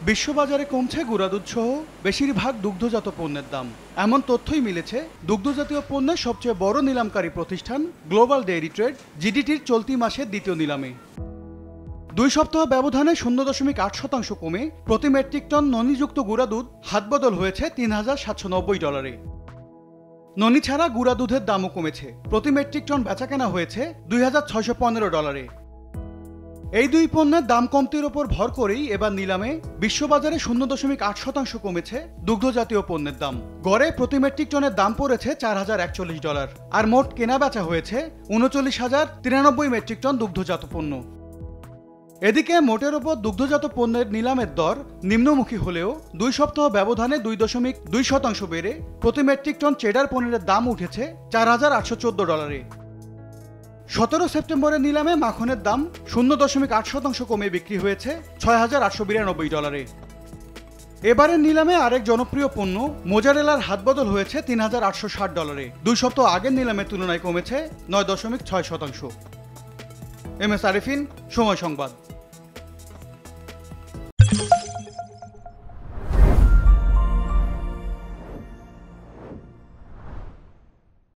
বিশ্ববাজারে কমছে গুঁড়া দুধ সহ বেশিরভাগ দুগ্ধজাত পণ্যের দাম। এমন তথ্যই মিলেছে দুগ্ধজাতীয় পণ্যের সবচেয়ে বড় নিলামকারী প্রতিষ্ঠান গ্লোবাল ডেইরি ট্রেড জিডিটির চলতি মাসের দ্বিতীয় নিলামে 2 সপ্তাহ ব্যবধানে 0.8% কমে প্রতি মেট্রিক টন ননিযুক্ত গুঁড়া দুধ হাতবদল হয়েছে $3,790। ননি ছাড়া গুঁড়া দুধের দামও কমেছে, প্রতি মেট্রিক টন বেচাকেনা হয়েছে $2,615। এই দুই পণ্যের দাম কমতির ওপর ভর করেই এবার নিলামে বিশ্ববাজারে 0.8% কমেছে দুগ্ধজাতীয় পণ্যের দাম। গড়ে প্রতি মেট্রিক টনের দাম পড়েছে $4,041, আর মোট কেনা বেচা হয়েছে 39,093 মেট্রিক টন দুগ্ধজাত পণ্য। এদিকে মোটের ওপর দুগ্ধজাত পণ্যের নিলামের দর নিম্নমুখী হলেও 2 সপ্তাহ ব্যবধানে 2.2% বেড়ে প্রতি মেট্রিক টন চেডার পনিরের দাম উঠেছে $4,814। 17 সেপ্টেম্বরের নিলামে মাখনের দাম 0.8% কমে বিক্রি হয়েছে $6,892। এবারের নিলামে আরেক জনপ্রিয় পণ্য মোজারেলার হাতবদল হয়েছে $3,860। 2 সপ্তাহ আগের নিলামের তুলনায় কমেছে 9.6%। এম এস আরিফিন, সময় সংবাদ।